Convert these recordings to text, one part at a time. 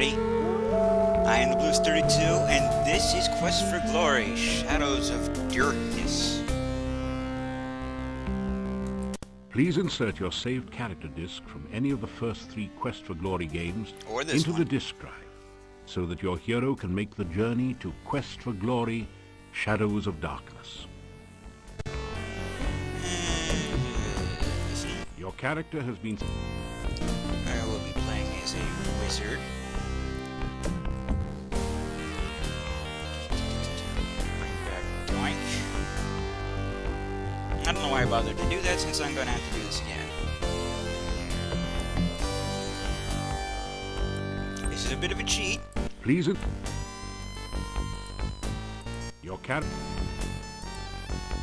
everybody. I am the Blues 32, and this is Quest for Glory, Shadows of Darkness. Please insert your saved character disc from any of the first 3 Quest for Glory games into the disc drive, so that your hero can make the journey to Quest for Glory, Shadows of Darkness. Your character has been... I will be playing as a wizard. Bring back Doink. I don't know why I bothered to do that, since I'm going to have to do this again. This is a bit of a cheat. Please... Your character...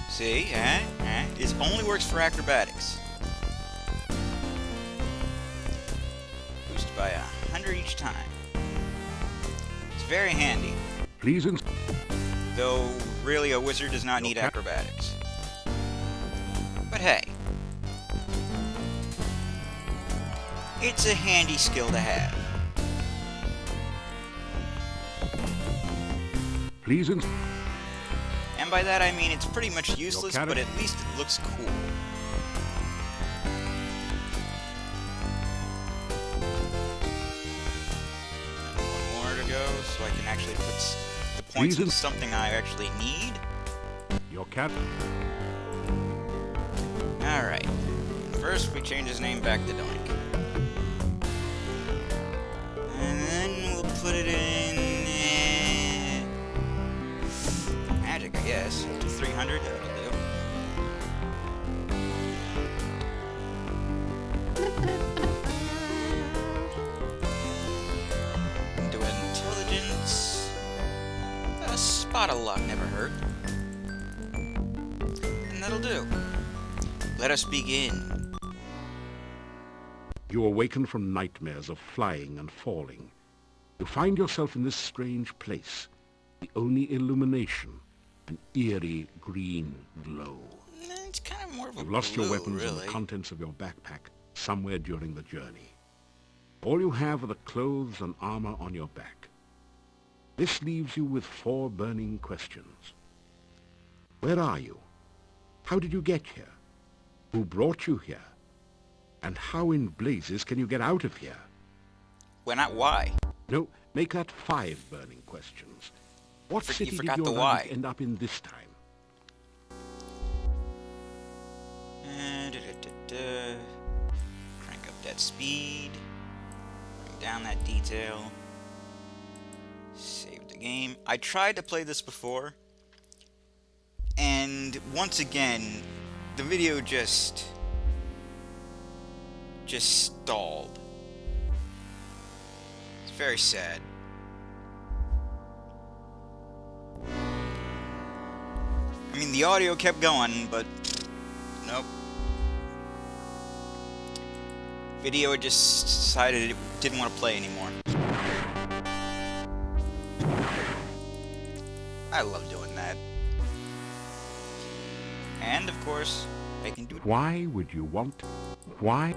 See, it only works for acrobatics. Boosted by 100 each time. It's very handy. Please... Though, really, a wizard does not need acrobatics. But hey, it's a handy skill to have. Please... And by that I mean it's pretty much useless, but at least it looks cool. One more to go, so I can actually put the points into something I actually need. Your cat... Alright. First, we change his name back to Doink. And then we'll put it in... magic, I guess. Up to 300, that'll do. Do intelligence. A spot of luck never hurt. And that'll do. Let us begin. You awaken from nightmares of flying and falling. You find yourself in this strange place. The only illumination, an eerie green glow. It's kind of more of a You've lost your weapons really. and the contents of your backpack somewhere during the journey. All you have are the clothes and armor on your back. This leaves you with 4 burning questions. Where are you? How did you get here? Who brought you here? And how in blazes can you get out of here? Well, not why. No, make that 5 burning questions. What city did forgot your the life why. end up in this time? Crank up that speed. Bring down that detail. Save the game. I tried to play this before. And once again, the video just stalled. It's very sad. I mean, the audio kept going, but nope. Video just decided it didn't want to play anymore. I love doing that. And, of course, I can do it. Why would you want... Why?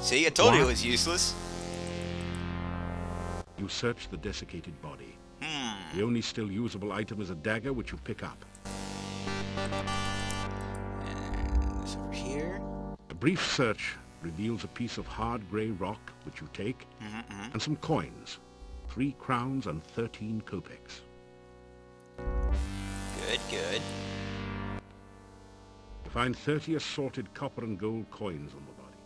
See, I told you it was useless. You search the desiccated body. The only still usable item is a dagger, which you pick up. And this over here. A brief search reveals a piece of hard grey rock, which you take, and some coins. 3 crowns and 13 kopecks. Good. You find 30 assorted copper and gold coins on the body.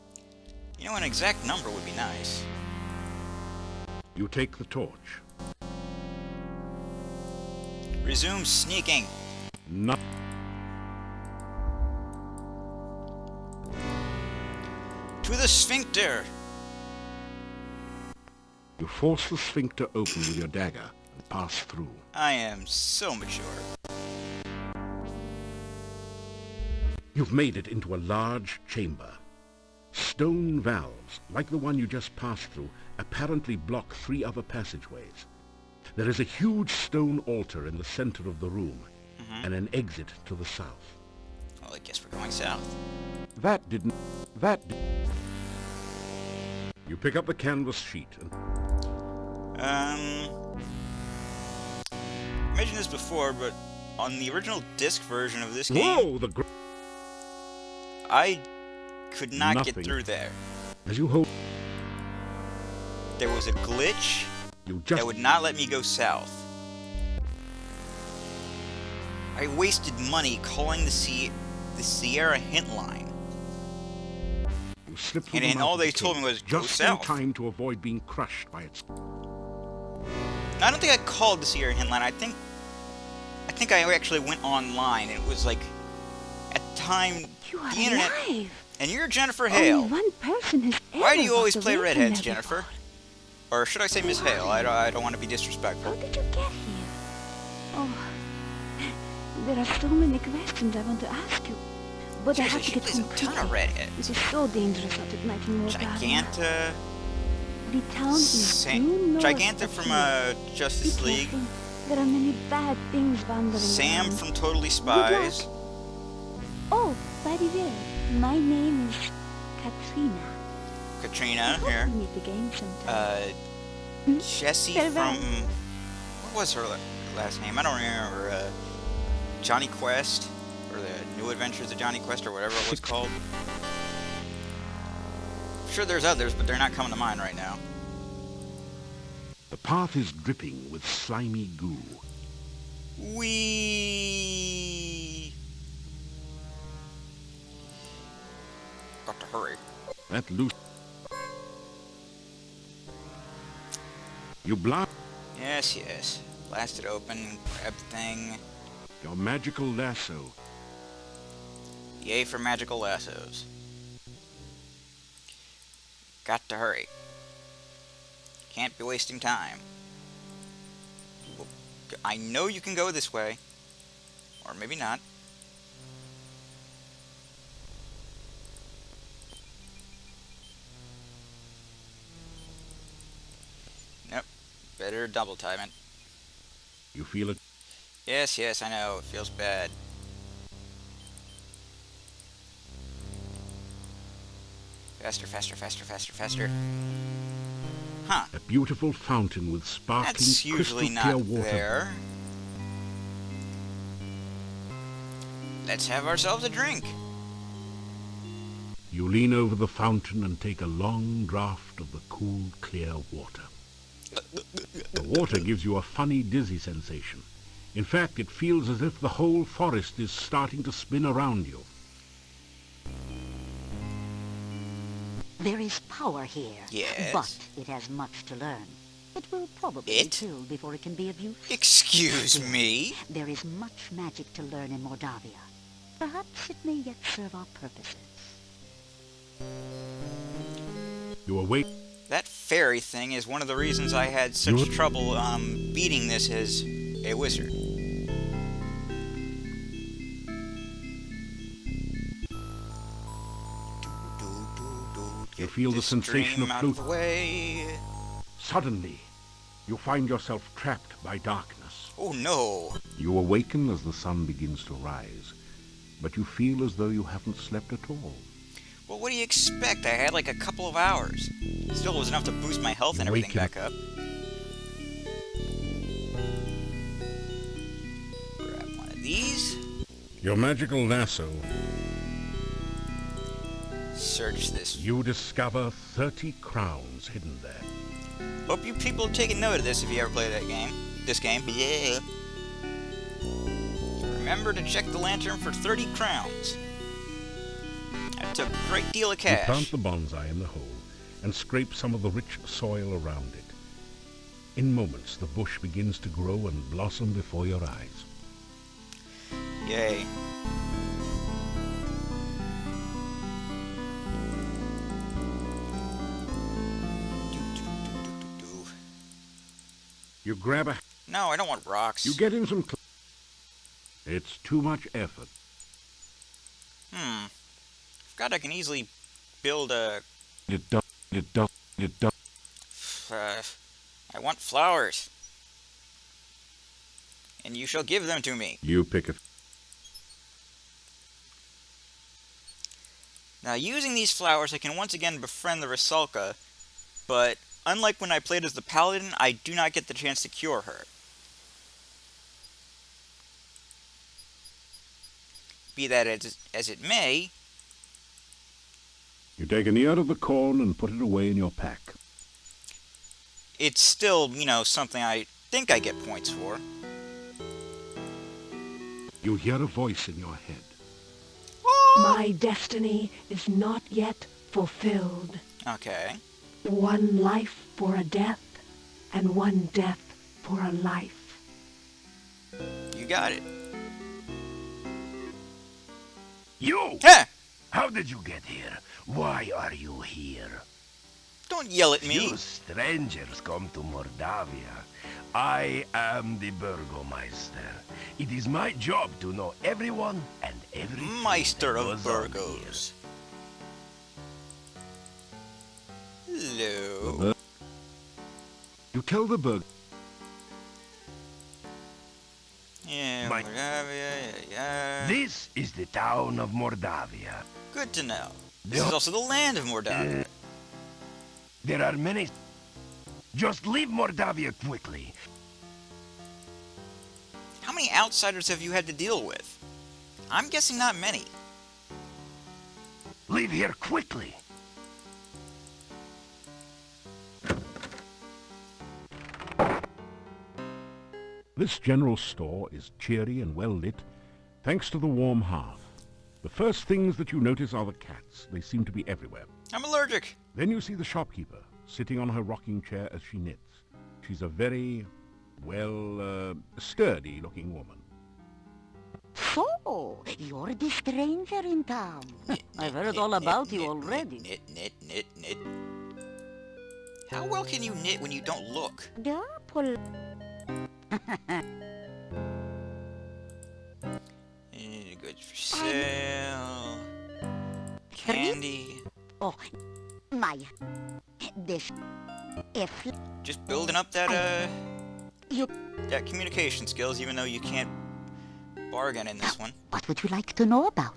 You know, an exact number would be nice. You take the torch. Resume sneaking. Not To the sphincter. You force the sphincter open with your dagger and pass through. I am so mature. You've made it into a large chamber. Stone valves, like the one you just passed through, apparently block 3 other passageways. There is a huge stone altar in the center of the room, and an exit to the south. Well, I guess we're going south. You pick up the canvas sheet and... I mentioned this before, but on the original disc version of this game, Whoa! I could not get Nothing. through there. As you hold, There was a glitch you just that would not let me go south. I wasted money calling the Sierra hint line. you slip through And the all mouth of they the told me cave was, go just in south. time to avoid being crushed by its. I don't think I called the Sierra hint line. I think I actually went online. It was like, at the time, You are the internet. alive. And you're Jennifer Hale. Only one person has ever Why do you always walked play away from redheads, there Jennifer? before. Or should I say Miss Hale? I don't want to be disrespectful. How did you get here? Oh, there are so many questions I want to ask you. But I have to Seriously, she get plays a home ton of quickly. redheads. It is so dangerous out at night in Mordovia. Giganta... The town is due north Giganta of from here. Justice Be League. careful. There are many bad things wandering Sam around. from Totally Good luck. Spies. Oh, by the way, my name is Katrina. Katrina, Hope here. we meet again sometime. Jessie Farewell. from... What was her last name? I don't remember. Johnny Quest? Or the New Adventures of Johnny Quest, or whatever it was called. I'm sure there's others, but they're not coming to mind right now. The path is dripping with slimy goo. We got to hurry. That loose. You blast Yes. Blast it open, grab the thing. your magical lasso. Yay for magical lassos. Got to hurry. Can't be wasting time. I know you can go this way. Or maybe not. Nope. Better double time it. You feel it. Yes, I know. It feels bad. Faster. Huh. A beautiful fountain with sparkling That's crystal usually clear not water. there. Let's have ourselves a drink. You lean over the fountain and take a long draught of the cool, clear water. The water gives you a funny, dizzy sensation. In fact, it feels as if the whole forest is starting to spin around you. There is power here, Yes. but it has much to learn. It will probably be It? killed before it can be of use. Excuse me? There is much magic to learn in Mordovia. Perhaps it may yet serve our purposes. You awake. That fairy thing is one of the reasons I had such You- trouble beating this as a wizard. You feel the This sensation dream of out of the float. way. Suddenly, you find yourself trapped by darkness. Oh no. You awaken as the sun begins to rise, but you feel as though you haven't slept at all. Well, what do you expect? I had like a couple of hours. Still was enough to boost my health and You everything wake back up. Grab one of these. Your magical lasso. Search this. You discover 30 crowns hidden there. Hope you people have taken note of this if you ever play that game. This game. Yeah. Remember to check the lantern for 30 crowns. That's a great deal of You cash. plant the bonsai in the hole and scrape some of the rich soil around it. In moments, the bush begins to grow and blossom before your eyes. Yay. You grab a... No, I don't want rocks. You get in some... It's too much effort. Forgot I can easily build a... It does. I want flowers. And you shall give them to me. You pick a... Now, using these flowers, I can once again befriend the Rusalka, but unlike when I played as the paladin, I do not get the chance to cure her. Be that as it may... You take an ear of the corn and put it away in your pack. It's still, you know, something I think I get points for. You hear a voice in your head. My destiny is not yet fulfilled. Okay. One life for a death, and one death for a life. You got it. You! Huh! How did you get here? Why are you here? Don't yell at me. You strangers come to Mordovia. I am the Burgomeister. It is my job to know everyone and everything. Meister that of goes on Burgos. here. Hello. You tell the burg. Yeah, My- yeah. This is the town of Mordovia. Good to know. This Yeah. is also the land of Mordovia. There are many... Just leave Mordovia quickly. How many outsiders have you had to deal with? I'm guessing not many. Leave here quickly. This general store is cheery and well lit, thanks to the warm hearth. The first things that you notice are the cats. They seem to be everywhere. I'm allergic. Then you see the shopkeeper, sitting on her rocking chair as she knits. She's a very, well, sturdy-looking woman. So, you're the stranger in town. I've heard all about you already. Knit. How well can you knit when you don't look? Goods for sale. Candy. Oh, my. This. If Just building up that, you... that communication skills, even though you can't bargain in this one. What would you like to know about?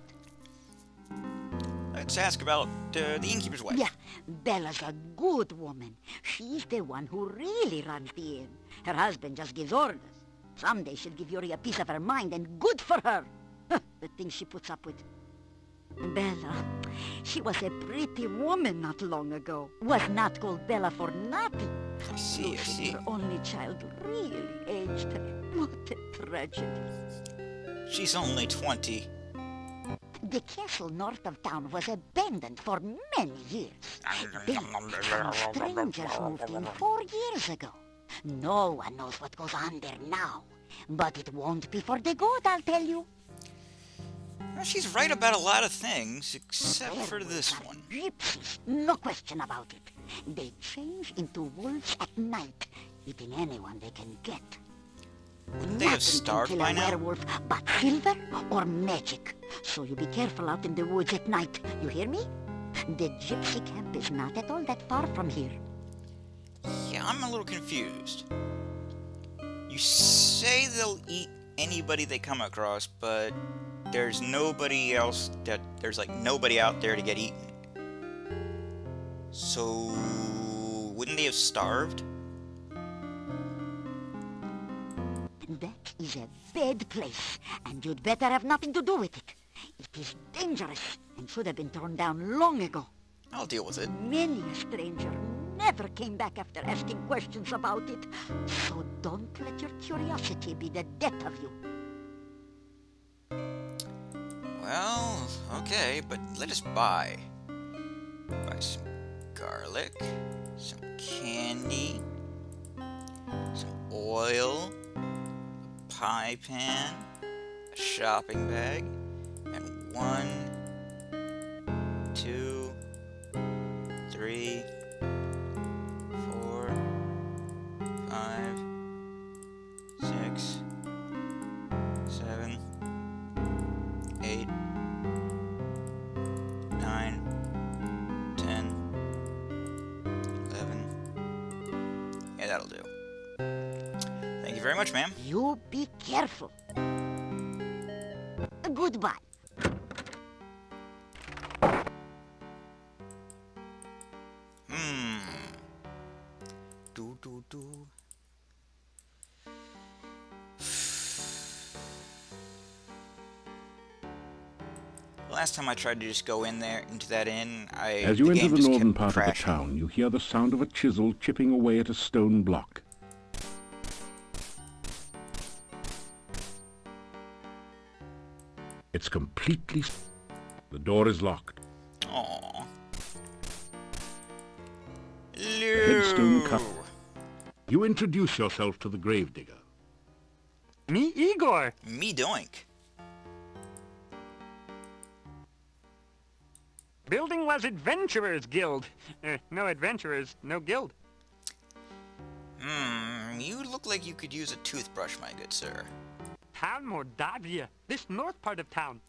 Let's ask about the innkeeper's wife. Yeah, Bella's a good woman. She's the one who really runs the inn. Her husband just gives orders. Someday she'll give Yuri a piece of her mind, and good for her. The things she puts up with. Bella, she was a pretty woman not long ago. Was not called Bella for nothing. I see. Her only child really aged her. What a tragedy. She's only 20. The castle north of town was abandoned for many years. Some strangers moved in 4 years ago. No one knows what goes on there now. But it won't be for the good, I'll tell you. Well, she's right about a lot of things, except for this Werewolves are one. Gypsies, no question about it. They change into wolves at night, eating anyone they can get. Wouldn't they have Nothing can starved kill by a now? werewolf but silver or magic. So you be careful out in the woods at night. You hear me? The gypsy camp is not at all that far from here. Yeah, I'm a little confused. You say they'll eat anybody they come across, but there's nobody else there's like nobody out there to get eaten. So, wouldn't they have starved? That is a bad place, and you'd better have nothing to do with it. It is dangerous and should have been torn down long ago. I'll deal with it. Many a stranger never came back after asking questions about it. So don't let your curiosity be the death of you. Well, okay, but let us buy. Buy some garlic, some candy, some oil, a pie pan, a shopping bag, and 1, 2, 3, 4, 5, 6, 7, 8, 9, 10, 11. Yeah, that'll do. Thank you very much, ma'am. You be careful. Goodbye. do. Last time I tried to just go in there, into that inn, As you the enter game the just northern kept part of the crashing. town, you hear the sound of a chisel chipping away at a stone block. It's completely... The door is locked. Aww. headstone cut. You introduce yourself to the gravedigger. Me, Igor. Me doink. Building was Adventurers Guild. No adventurers, no guild. You look like you could use a toothbrush, my good sir. Town Mordovia. This north part of town.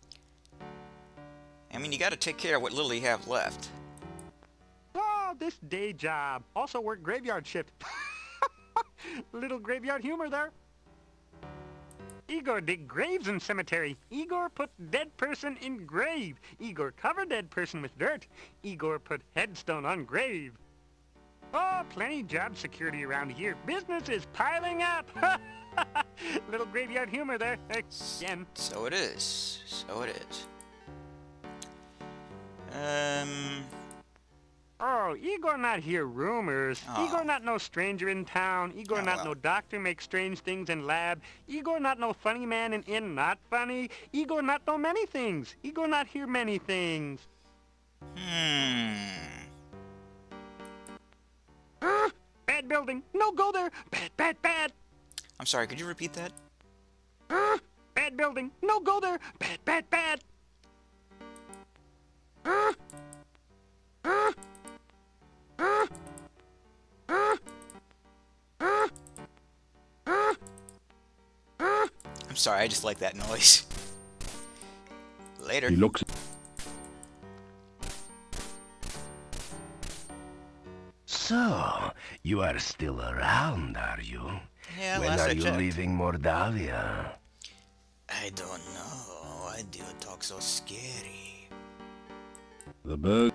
I mean, you gotta take care of what little you have left. Oh, this day job. Also work graveyard shift. Little graveyard humor there. Igor dig graves in cemetery. Igor put dead person in grave. Igor cover dead person with dirt. Igor put headstone on grave. Oh, plenty job security around here. Business is piling up. Little graveyard humor there. Again. So it is. So it is. Oh, Igor not hear rumors. Oh. Igor not no stranger in town. Igor Oh, not well. no doctor make strange things in lab. Igor not no funny man in inn not funny. Igor not know many things. Igor not hear many things. Bad building. No go there. Bad, bad, bad. I'm sorry, could you repeat that? Bad building. No go there. Bad, bad, bad. I'm sorry, I just like that noise. Later. He looks... So, you are still around, are you? Yeah, When last are I you checked. leaving Mordovia? I don't know. Why do you talk so scary? The bird...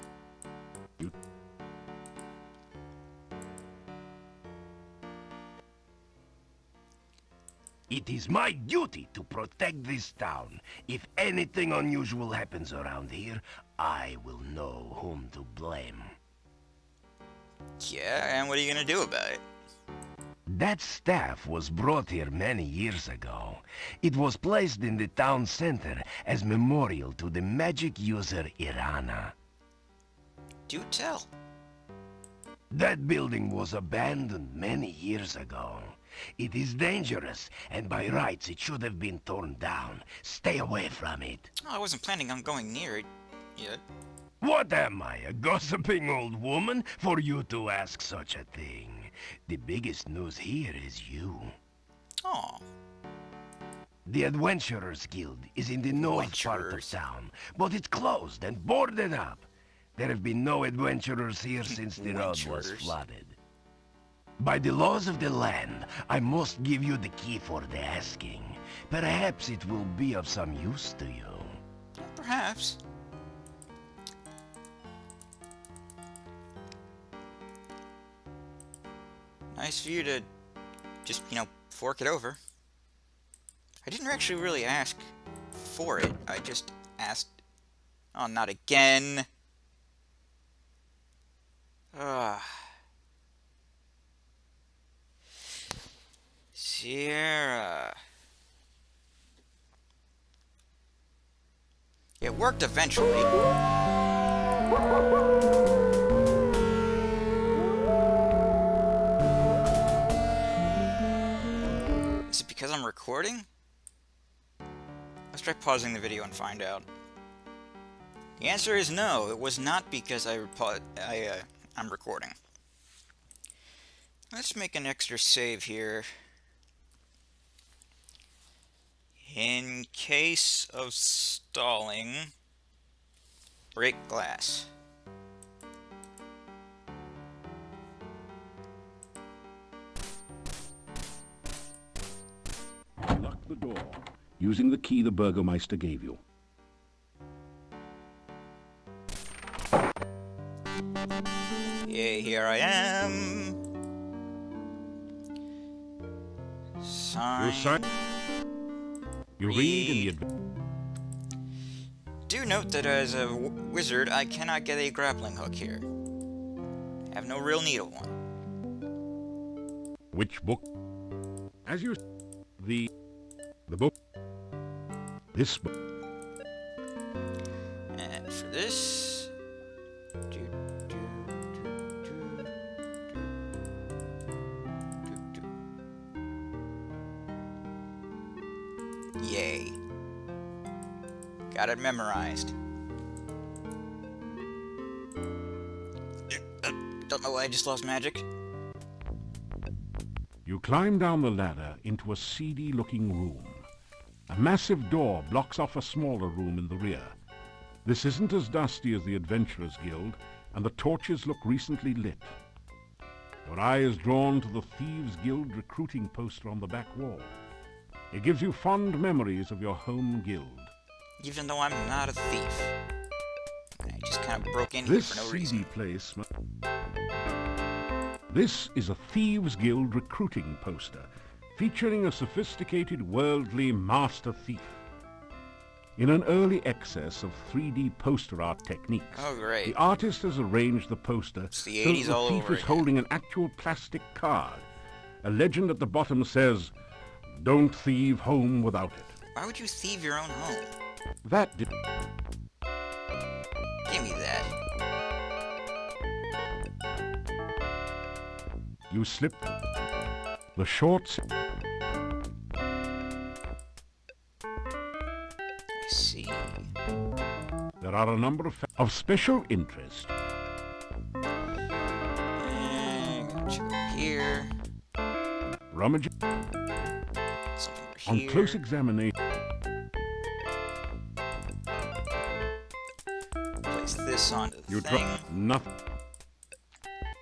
It is my duty to protect this town. If anything unusual happens around here, I will know whom to blame. Yeah, and what are you gonna do about it? That staff was brought here many years ago. It was placed in the town center as memorial to the magic user Irana. Do tell. That building was abandoned many years ago. It is dangerous, and by rights it should have been torn down. Stay away from it. Oh, I wasn't planning on going near it yet. What am I, a gossiping old woman, for you to ask such a thing? The biggest news here is you. Oh, The Adventurers Guild is in the north part of Adventurers. town, but it's closed and boarded up. There have been no adventurers here since the road was Adventurers. flooded. By the laws of the land, I must give you the key for the asking. Perhaps it will be of some use to you. perhaps. Nice of you to just, fork it over. I didn't actually really ask for it. I just asked... Oh, not again. Ugh. Sierra. It worked eventually. Is it because I'm recording? Let's try pausing the video and find out. The answer is no. It was not because I'm recording. Let's make an extra save here. In case of stalling, break glass. Lock the door, using the key the Burgomeister gave you. Yay, here I am. Sign. You read in the Do note that as a wizard, I cannot get a grappling hook here. I have no real need of one. which book? As you the book. This book. And for this, yay. Got it memorized. Don't know why I just lost magic. You climb down the ladder into a seedy-looking room. A massive door blocks off a smaller room in the rear. This isn't as dusty as the Adventurers Guild, and the torches look recently lit. Your eye is drawn to the Thieves Guild recruiting poster on the back wall. It gives you fond memories of your home guild. Even though I'm not a thief. I just kind of broke in here This for no seedy reason. place... This is a Thieves Guild recruiting poster, featuring a sophisticated worldly master thief. In an early excess of 3D poster art techniques, Oh, great. the artist has arranged the poster It's the so that 80s the all thief over is again. holding an actual plastic card. A legend at the bottom says, "Don't thieve home without it." Why would you thieve your own home? That did... Give me that. You slip the shorts. I see. There are a number of special interest. And gonna check over here. Rummage Something over on here. close examination. Place this onto the You thing. drop nothing.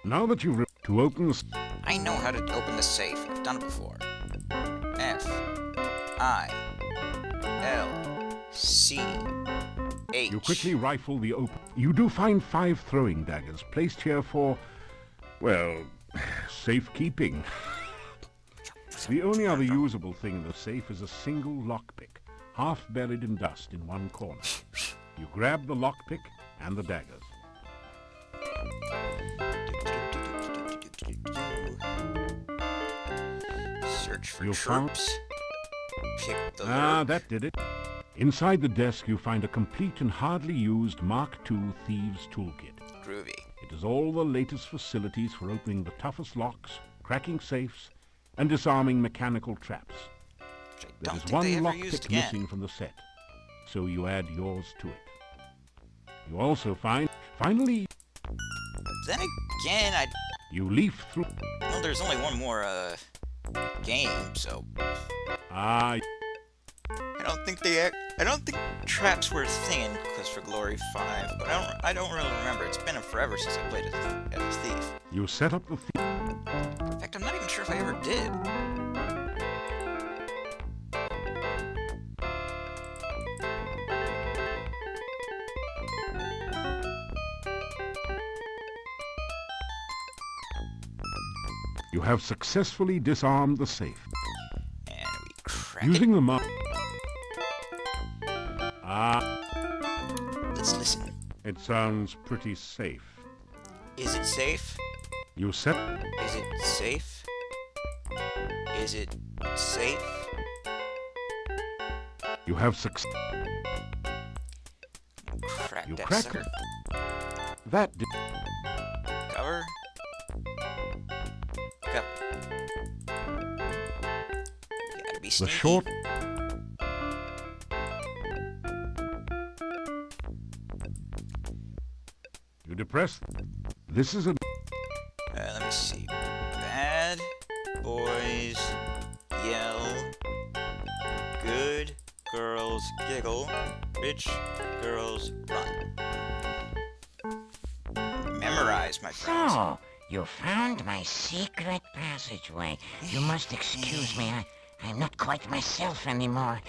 Now that you've to open the... I know how to open the safe. I've done it before. F I L C H. You quickly rifle the open... You do find 5 throwing daggers placed here for, well, safekeeping. The only other usable thing in the safe is a single lockpick, half buried in dust in one corner. You grab the lockpick and the daggers. Search for You found- tropes. Pick the Ah, lurk. that did it. Inside the desk you find a complete and hardly used Mark II Thieves Toolkit. Groovy. It has all the latest facilities for opening the toughest locks, cracking safes, and disarming mechanical traps. Which I There don't is think one they ever used lockpick again. missing from the set, so you add yours to it. You also find, finally, Then again, you leaf through... well, there's only one more game, so Ah, I don't think traps were a thing in Quest for Glory 5, but I don't really remember. It's been forever since I played as a thief. you set up the... In fact, I'm not even sure if I ever did. You have successfully disarmed the safe. And we crack Using the mark... Ah, it. Let's listen. it sounds pretty safe. Is it safe? You set... Is it safe? Is it safe? You have success... Crack You that crack sucker. it. That did... Cover. Cover. Gotta be The sneaky. short... You depress... This is a... Let me see. Bad boys yell. Good girls giggle. Rich girls run. Memorize, my friends. So, you found my secret passageway. You must excuse me. I'm not quite myself anymore.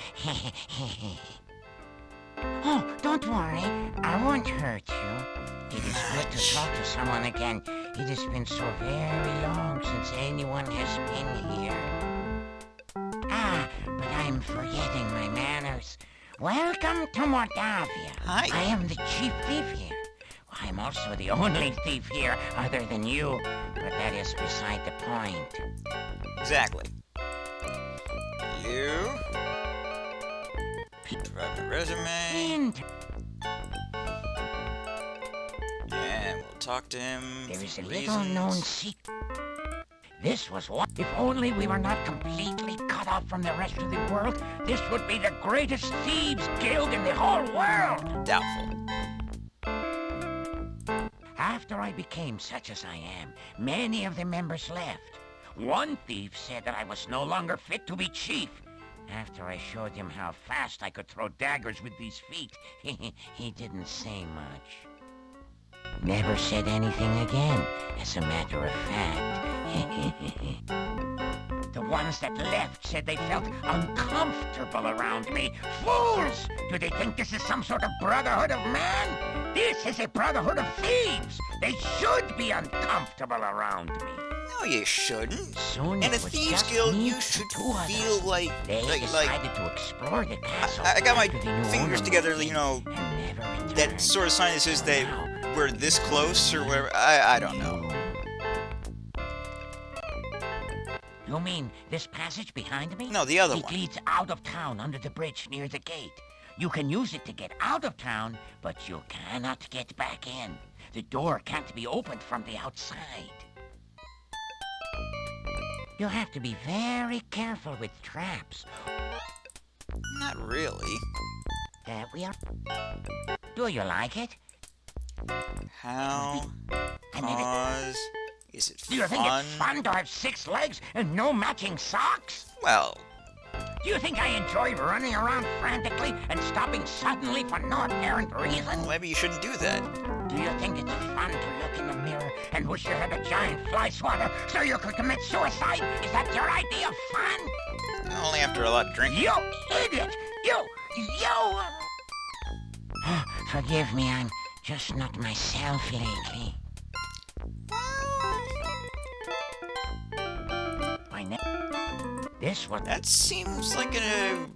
Oh, don't worry. I won't hurt you. It is good to talk to someone again. It has been so very long since anyone has been here. I'm forgetting my manners. Welcome to Mordovia. Hi. I am the chief thief here. I'm also the only thief here other than you, but that is beside the point. Exactly. You. Provide my resume. And And we'll talk to him. there is a for little known reasons. secret. This was what, if only we were not completely cut off from the rest of the world, this would be the greatest thieves guild in the whole world. Doubtful. After I became such as I am, many of the members left. One thief said that I was no longer fit to be chief. After I showed him how fast I could throw daggers with these feet, he didn't say much. Never said anything again, as a matter of fact. The ones that left said they felt uncomfortable around me. Fools! Do they think this is some sort of brotherhood of man? This is a brotherhood of thieves! They should be uncomfortable around me. No, you shouldn't. Soon In a it was thieves just guild, me you and should two others. feel like They like decided to explore the castle. I got my after the new fingers owner together, moved you in know, and never that returned. sort of sign that says that Now, we're this close or whatever. I don't know. You mean this passage behind me? No, the other It one. leads out of town under the bridge near the gate. You can use it to get out of town, but you cannot get back in. The door can't be opened from the outside. You have to be very careful with traps. Not really. We are... Do you like it? How? I mean, Cause? Is it do you think fun? it's fun to have 6 legs and no matching socks? Well, Do you think I enjoy running around frantically and stopping suddenly for no apparent reason? maybe you shouldn't do that. Do you think it's fun to look in the mirror and wish you had a giant fly swatter so you could commit suicide? Is that your idea of fun? Only after a lot of drinking. You idiot! You! Forgive me, I'm just not myself lately. This was... That seems like a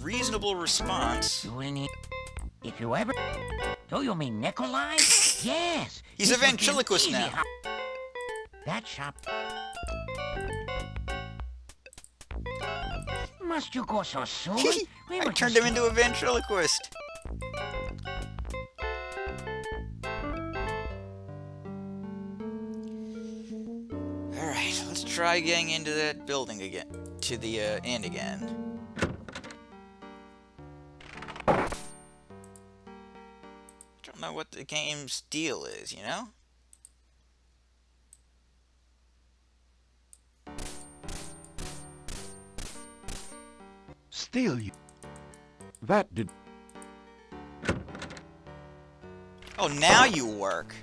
reasonable response. You will need... If you ever... Do you mean Nikolai? Yes. He's it a would be an ventriloquist easy now. That shop... Must you go so soon? We I were turned just- him into a ventriloquist. Alright, let's try getting into that building again. To the end again. Don't know what the game's deal is, you know? Still, you... That did... Oh, now you work.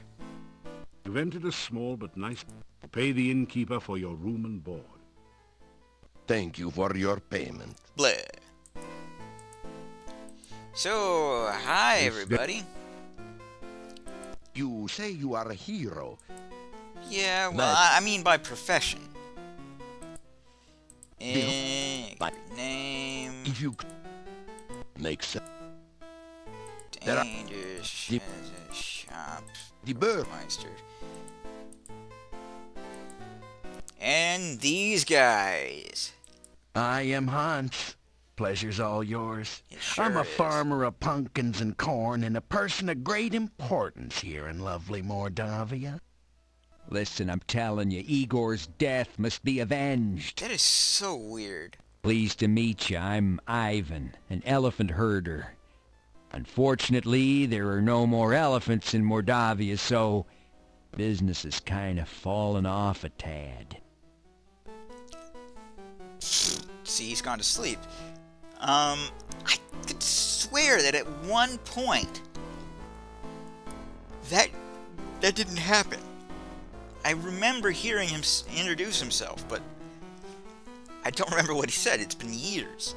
You've entered a small but nice... Pay the innkeeper for your room and board. Thank you for your payment. Blah. So, hi Yes, everybody. You say you are a hero. Yeah, well, But- I mean by profession. But- Name... If you... Makes sense. there are- Dangerous The- shop... The bird. Meister. And these guys. I am Hans. Pleasure's all yours. It sure I'm a is. farmer of pumpkins and corn and a person of great importance here in lovely Mordovia. Listen, I'm telling you, Igor's death must be avenged. That is so weird. Pleased to meet you. I'm Ivan, an elephant herder. Unfortunately, there are no more elephants in Mordovia, so business has kind of fallen off a tad. See, he's gone to sleep. I could swear that at one point that didn't happen. I remember hearing him introduce himself, but I don't remember what he said. It's been years.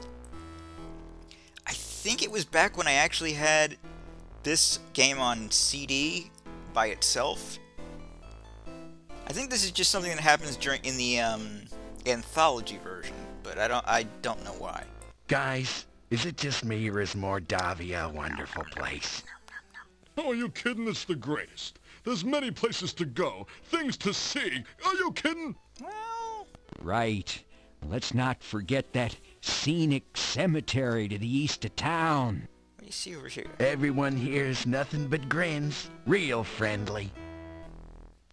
I think it was back when I actually had this game on CD by itself. I think this is just something that happens in the anthology version, but I don't know why. Guys, is it just me or is Mordovia a wonderful place? Oh, are you kidding? It's the greatest. There's many places to go, things to see. Are you kidding? Well, Right. Let's not forget that scenic cemetery to the east of town. what do you see over here? Everyone here's nothing but grins. Real friendly.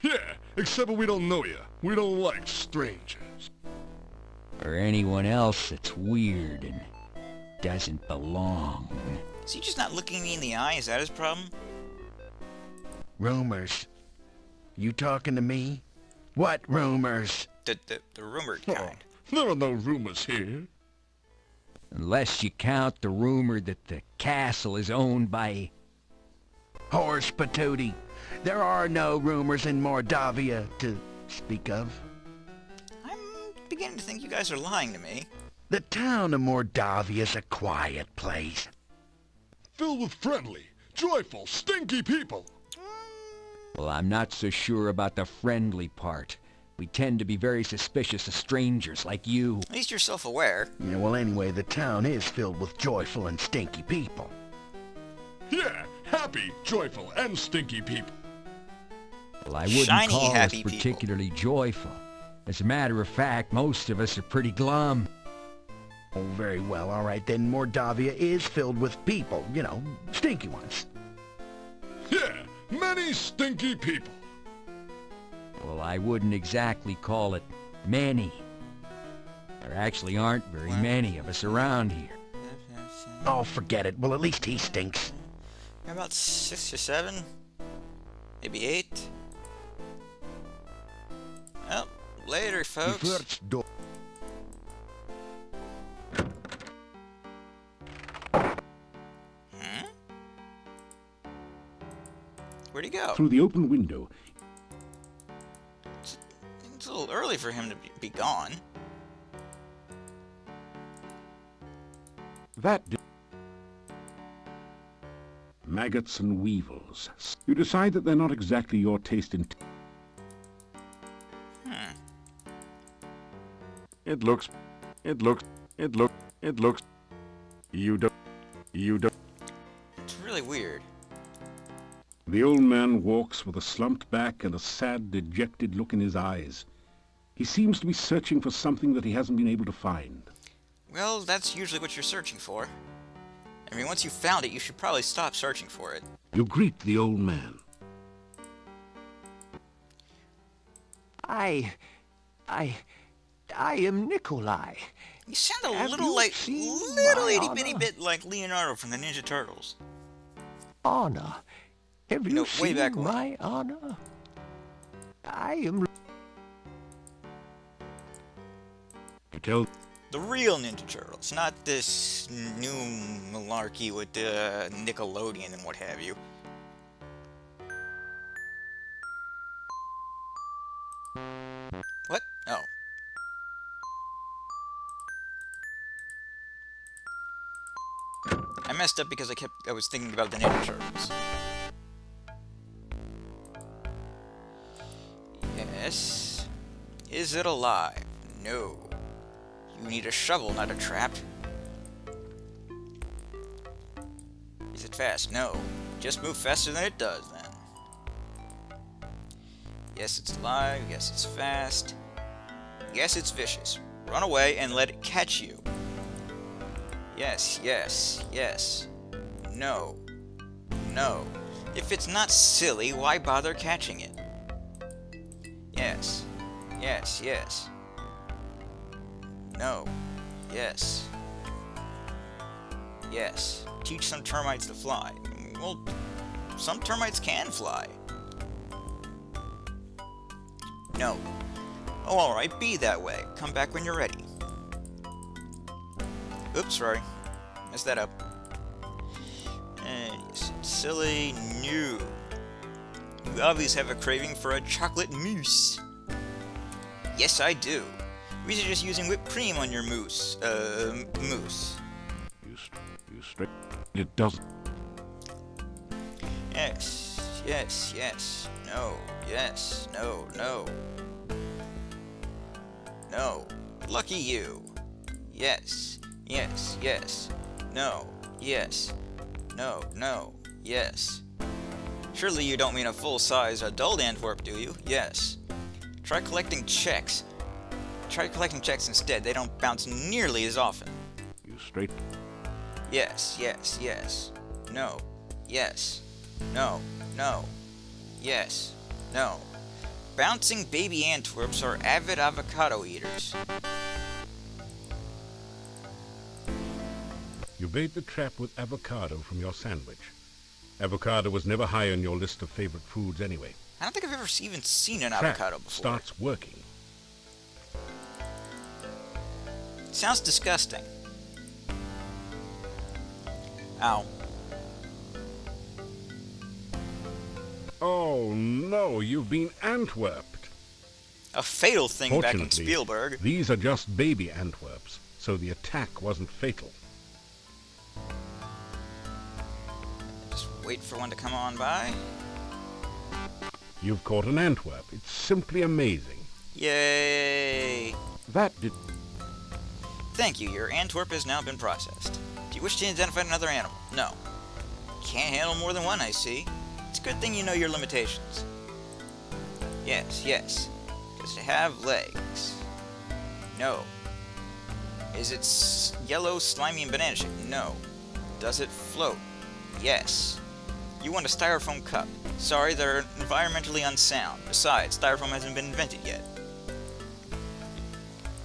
Yeah, except we don't know you. We don't like strangers. Or anyone else that's weird and doesn't belong. Is he just not looking me in the eye? Is that his problem? Rumors. You talking to me? What rumors? The rumored kind. There are no rumors here. Unless you count the rumor that the castle is owned by... Horse patootie. There are no rumors in Mordovia to speak of. I'm beginning to think you guys are lying to me. The town of Mordovia's a quiet place. Filled with friendly, joyful, stinky people. Well, I'm not so sure about the friendly part. We tend to be very suspicious of strangers like you. At least you're self-aware. Yeah, well, anyway, the town is filled with joyful and stinky people. Yeah, happy, joyful, and stinky people. Well, I wouldn't Shiny, call us happy people. particularly joyful. As a matter of fact, most of us are pretty glum. Oh, very well, all right, then Mordovia is filled with people, you know, stinky ones. Yeah, many stinky people. Well, I wouldn't exactly call it many. There actually aren't very many of us around here. Oh, forget it. Well, at least he stinks. About 6 or 7? Maybe 8? Well, later, folks. Where'd he go? Through the open window, It's a little early for him to be gone. maggots and weevils. You decide that they're not exactly your taste in... It looks... You don't... It's really weird. The old man walks with a slumped back and a sad, dejected look in his eyes. He seems to be searching for something that he hasn't been able to find. Well, that's usually what you're searching for. I mean, once you've found it, you should probably stop searching for it. You greet the old man. I am Nikolai. You sound a Have little you like, seen little my itty bitty honor? bit like Leonardo from the Ninja Turtles. Anna. Have You you know, way seen back when. my Anna? I am... You tell... The real Ninja Turtles, not this new malarkey with Nickelodeon and what have you. What? Oh. I messed up because I was thinking about the Ninja Turtles. Yes. Is it alive? No. You need a shovel, not a trap. Is it fast? No. Just move faster than it does, then. Yes, it's alive. Yes, it's fast. Yes, it's vicious. Run away and let it catch you. Yes, yes, yes. No. No. If it's not silly, why bother catching it? Yes. Yes, yes. No. Yes. Yes. Teach some termites to fly. Well, some termites can fly. No. Oh, alright, be that way. Come back when you're ready. Oops, sorry. Messed that up. Yes, it's silly. New. You obviously have a craving for a chocolate mousse. Yes, I do. We are just using whipped cream on your mousse. Mousse. You straight... It doesn't... Yes, yes, yes. No, yes, no, no. No. Lucky you. Yes, Yes, yes. No, yes. No, no, yes. Surely you don't mean a full-size adult Antwerp, do you? Yes. Try collecting checks. Try collecting checks instead. They don't bounce nearly as often. You straight. Yes, yes, yes. No, yes. No, no. Yes, no. Bouncing baby Antwerps are avid avocado eaters. You bait the trap with avocado from your sandwich. Avocado was never high on your list of favorite foods anyway. I don't think I've ever even seen an Trap avocado before. starts working. Sounds disgusting. Ow. Oh no, you've been Antwerped. A fatal thing back in Fortunately, Spielberg. these are just baby Antwerps, so the attack wasn't fatal. Just wait for one to come on by. You've caught an Antwerp. It's simply amazing. Yay! That did... Thank you, your Antwerp has now been processed. Do you wish to identify another animal? No. Can't handle more than one, I see. It's a good thing you know your limitations. Yes, yes. Does it have legs? No. Is it yellow, slimy, and banana shaped? No. Does it float? Yes. You want a styrofoam cup. Sorry, they're environmentally unsound. Besides, styrofoam hasn't been invented yet.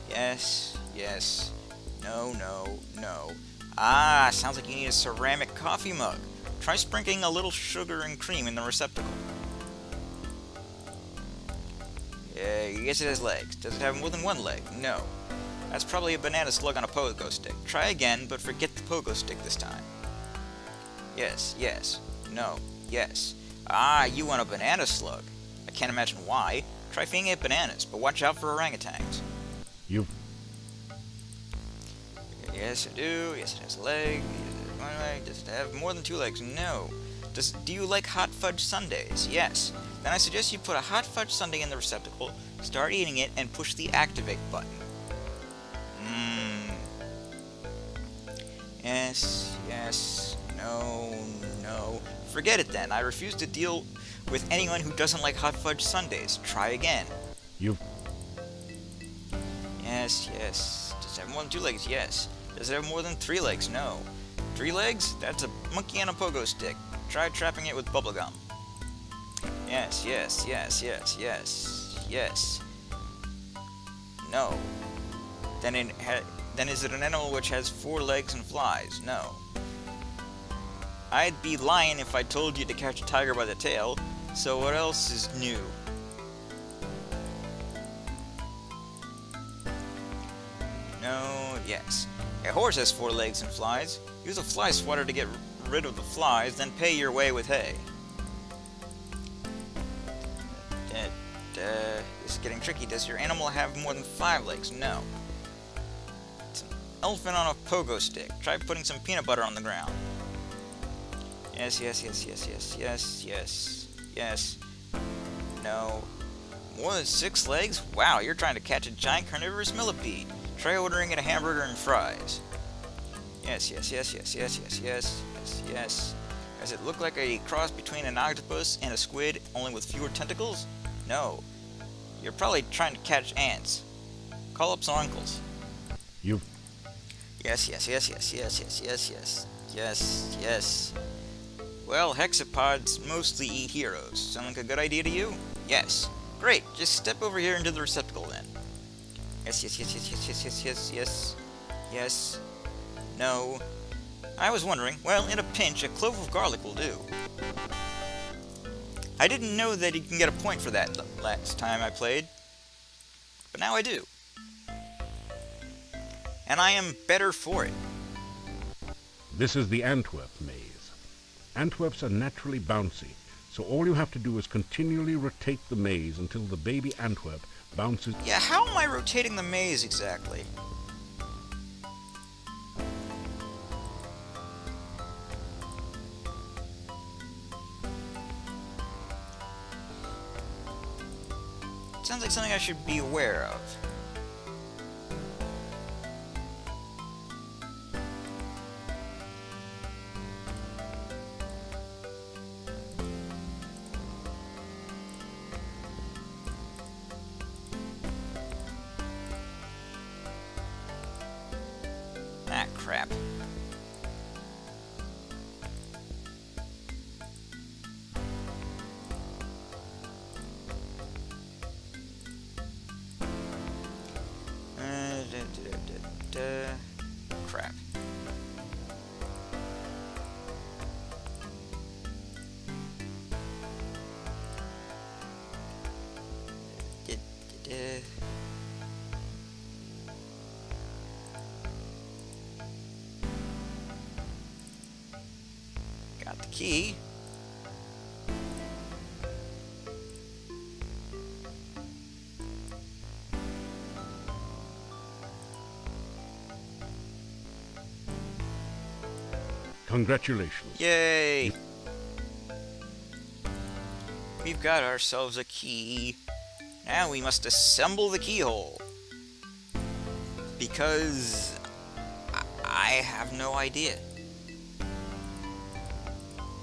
Yes, yes. No, no, no. Ah, sounds like you need a ceramic coffee mug. Try sprinkling a little sugar and cream in the receptacle. Yes, it has legs. Does it have more than one leg? No. That's probably a banana slug on a pogo stick. Try again, but forget the pogo stick this time. Yes, yes. No, yes. Ah, you want a banana slug. I can't imagine why. Try feeding it bananas, but watch out for orangutans. You've... Yes, I do. Yes, it has a leg. One leg. Does it have more than two legs? No. Do you like hot fudge sundaes? Yes. Then I suggest you put a hot fudge sundae in the receptacle, start eating it, and push the activate button. Yes, yes, no, no. Forget it then. I refuse to deal with anyone who doesn't like hot fudge sundaes. Try again. You've... Yes, yes. Does it have more than two legs? Yes. Does it have more than three legs? No. 3 legs? That's a monkey on a pogo stick. Try trapping it with bubblegum. Yes, yes, yes, yes, yes, yes. No. Then is it an animal which has 4 legs and flies? No. I'd be lying if I told you to catch a tiger by the tail, so what else is new? No, yes. A horse has 4 legs and flies. Use a fly swatter to get rid of the flies, then pay your way with hay. This is getting tricky. Does your animal have more than 5 legs? No. It's an elephant on a pogo stick. Try putting some peanut butter on the ground. Yes, yes, yes, yes, yes, yes, yes, yes. No. More than 6 legs? Wow, you're trying to catch a giant carnivorous millipede. Try ordering it a hamburger and fries. Yes, yes, yes, yes, yes, yes, yes, yes, yes. Does it look like a cross between an octopus and a squid, only with fewer tentacles? No. You're probably trying to catch ants. Call up some uncles. You've... Yes, yes, yes, yes, yes, yes, yes, yes, yes, yes. Well, hexapods mostly eat heroes. Sound like a good idea to you? Yes. Great. Just step over here into the receptacle then. Yes, yes, yes, yes, yes, yes, yes, yes, yes, yes. No. I was wondering, well, in a pinch, a clove of garlic will do. I didn't know that you can get a point for that last time I played, but now I do. And I am better for it. This is the Antwerp maze. Antwerps are naturally bouncy, so all you have to do is continually rotate the maze until the baby Antwerp bounces... Yeah, how am I rotating the maze exactly? Sounds like something I should be aware of. crap. Crap. Got the key. Congratulations. Yay! We've got ourselves a key. Now we must assemble the keyhole. Because I have no idea.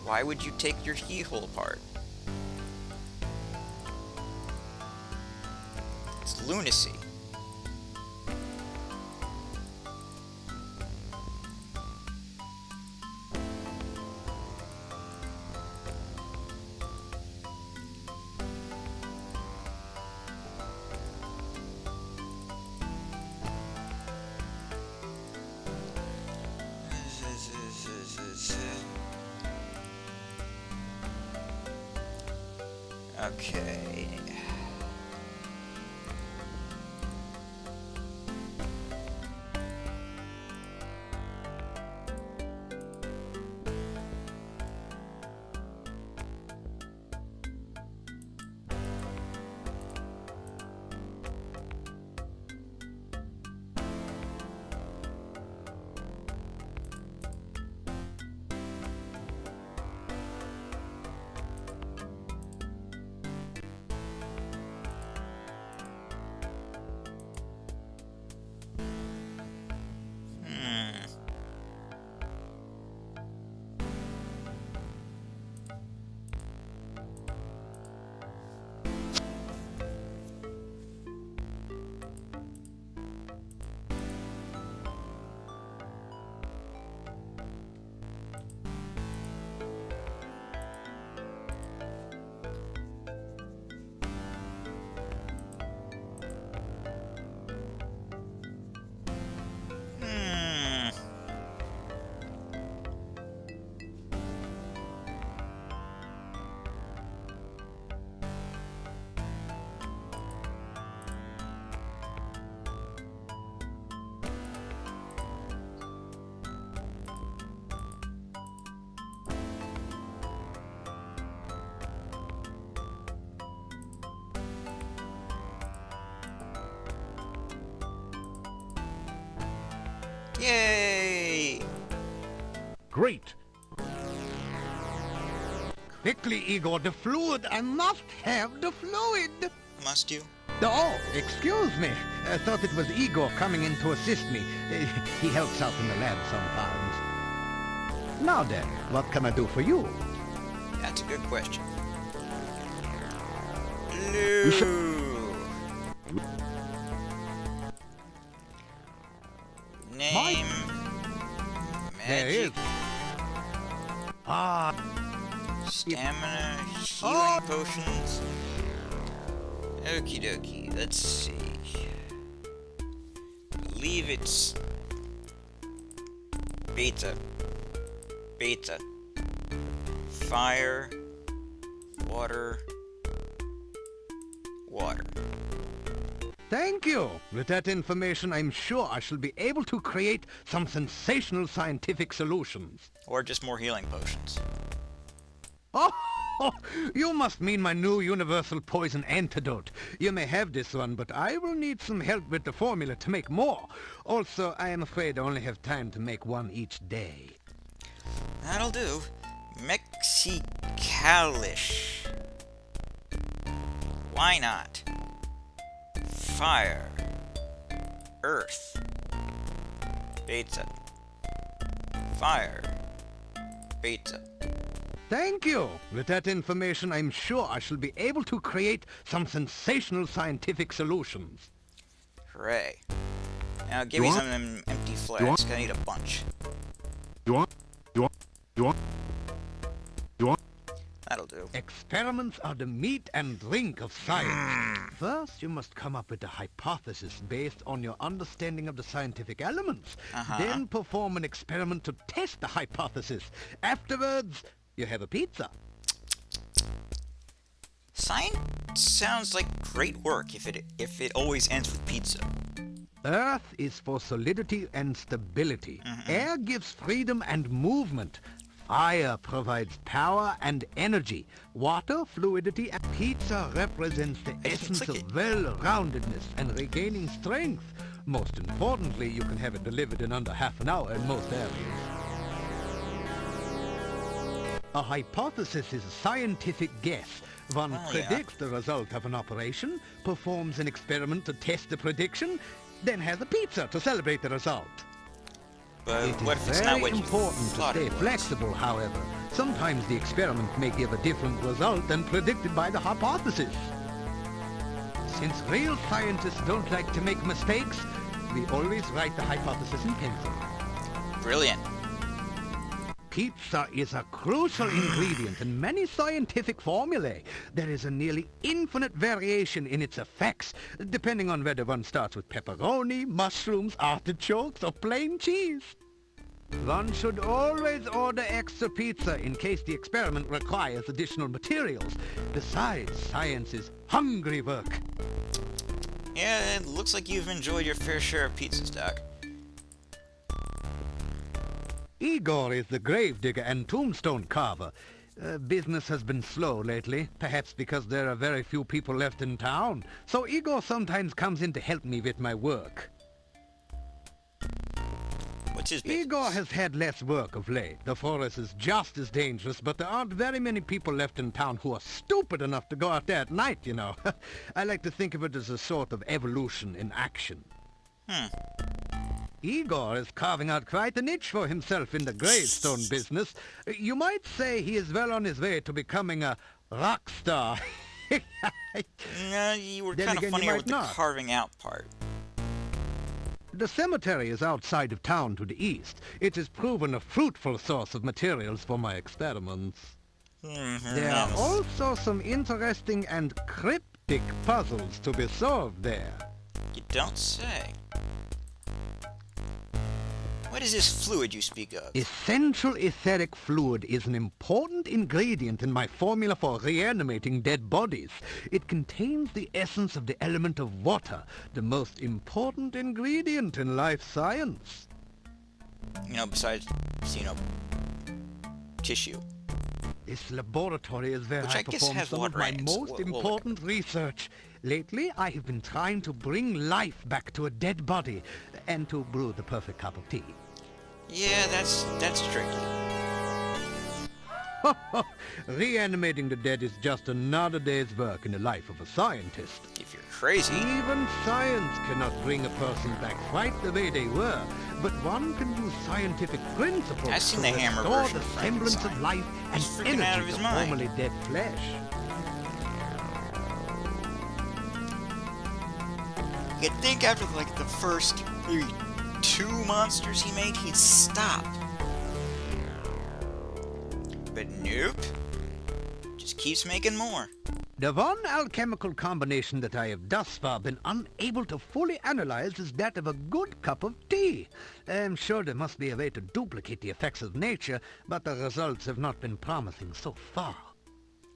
Why would you take your keyhole apart? It's lunacy. Okay. Yay! Great. Quickly, Igor, the fluid. I must have the fluid. Must you? Oh, excuse me. I thought it was Igor coming in to assist me. He helps out in the lab sometimes. Now then, what can I do for you? That's a good question. Blue. Name. There is. Magic. Ah, Stamina. Healing potions. Okie dokie. Let's see. Believe it's beta. Beta. Fire. Water. Water. thank you. With that information, I'm sure I shall be able to create some sensational scientific solutions. Or just more healing potions. Oh, you must mean my new universal poison antidote. You may have this one, but I will need some help with the formula to make more. Also, I am afraid I only have time to make one each day. That'll do. Mexicalish. Why not? Fire. Earth. Beta. Fire. Beta. Thank you. With that information, I'm sure I shall be able to create some sensational scientific solutions. Hooray. Now give me some of them empty empty flask. I need a bunch. You want? That'll do. Experiments are the meat and drink of science. First, you must come up with a hypothesis based on your understanding of the scientific elements. Then perform an experiment to test the hypothesis. Afterwards, you have a pizza. Science sounds like great work if it always ends with pizza. Earth is for solidity and stability. Air gives freedom and movement. Fire provides power and energy. Water, fluidity, and pizza represents the essence of well-roundedness and regaining strength. Most importantly, you can have it delivered in under half an hour in most areas. A hypothesis is a scientific guess. One predicts the result of an operation, performs an experiment to test the prediction, then has a pizza to celebrate the result. But It what is if it's not very what you important to thought stay it was? flexible, however. Sometimes the experiment may give a different result than predicted by the hypothesis. Since real scientists don't like to make mistakes, we always write the hypothesis in pencil. Brilliant. Pizza is a crucial ingredient in many scientific formulae. There is a nearly infinite variation in its effects, depending on whether one starts with pepperoni, mushrooms, artichokes, or plain cheese. One should always order extra pizza in case the experiment requires additional materials. Besides, science is hungry work. Yeah, it looks like you've enjoyed your fair share of pizzas, Doc. Igor is the gravedigger and tombstone carver. Business has been slow lately, perhaps because there are very few people left in town. So Igor sometimes comes in to help me with my work. What's his business? Igor has had less work of late. The forest is just as dangerous, but there aren't very many people left in town who are stupid enough to go out there at night, you know. I like to think of it as a sort of evolution in action. Igor is carving out quite a niche for himself in the gravestone business. You might say he is well on his way to becoming a rock star. No, you were Then kind of again, you funnier might with the not. carving out part. The cemetery is outside of town to the east. It has proven a fruitful source of materials for my experiments. There are also some interesting and cryptic puzzles to be solved there. You don't say. What is this fluid you speak of? Essential etheric fluid is an important ingredient in my formula for reanimating dead bodies. It contains the essence of the element of water, the most important ingredient in life science. You know, besides, tissue. This laboratory is where Which I I guess perform has some of water my in it, so most we'll important research. Lately, I have been trying to bring life back to a dead body and to brew the perfect cup of tea. Yeah, that's tricky. Reanimating the dead is just another day's work in the life of a scientist. If you're crazy. Even science cannot bring a person back quite the way they were, but one can use scientific principles I've seen to the Hammer restore version the of semblance of Frankenstein. life and He's freaking out of energy his to mind. formerly dead flesh. You'd think after like the first maybe 2 monsters he made, he'd stop. But nope. Just keeps making more. The one alchemical combination that I have thus far been unable to fully analyze is that of a good cup of tea. I'm sure there must be a way to duplicate the effects of nature, but the results have not been promising so far.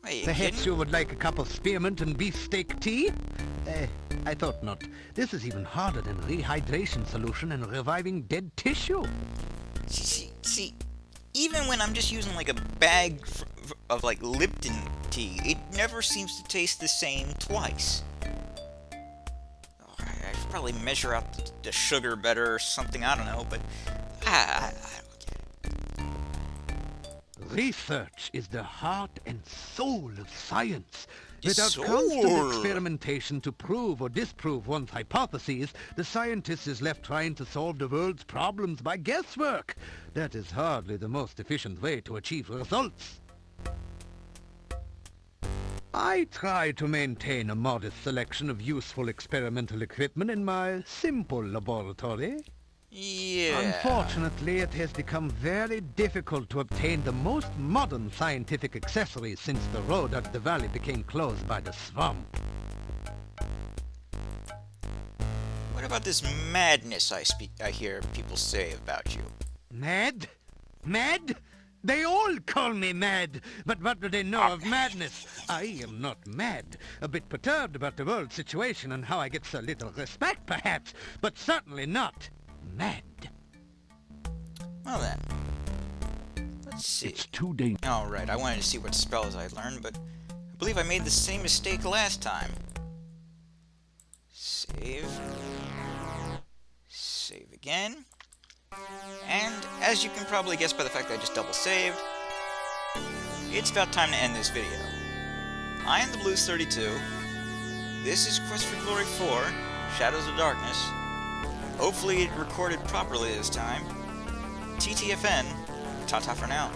Wait, Perhaps you would like a cup of spearmint and beefsteak tea? I thought not. This is even harder than rehydration solution and reviving dead tissue. See, even when I'm just using like a bag of like Lipton tea, it never seems to taste the same twice. Oh, I should probably measure out the sugar better or something, I don't know, but I don't get it. Research is the heart and soul of science. The Without soul. constant experimentation to prove or disprove one's hypotheses, the scientist is left trying to solve the world's problems by guesswork. That is hardly the most efficient way to achieve results. I try to maintain a modest selection of useful experimental equipment in my simple laboratory. Yeah. Unfortunately, it has become very difficult to obtain the most modern scientific accessories since the road up the valley became closed by the swamp. What about this madness I hear people say about you? Mad? Mad? They all call me mad, but what do they know of madness? I am not mad. A bit perturbed about the world situation and how I get so little respect, perhaps, but certainly not mad. Well then. Let's see. It's too dangerous. Alright, I wanted to see what spells I learned, but I believe I made the same mistake last time. Save. Save again. And, as you can probably guess by the fact that I just double saved, it's about time to end this video. I am the Blues 32. This is Quest for Glory 4, Shadows of Darkness. Hopefully it recorded properly this time. TTFN, ta-ta for now.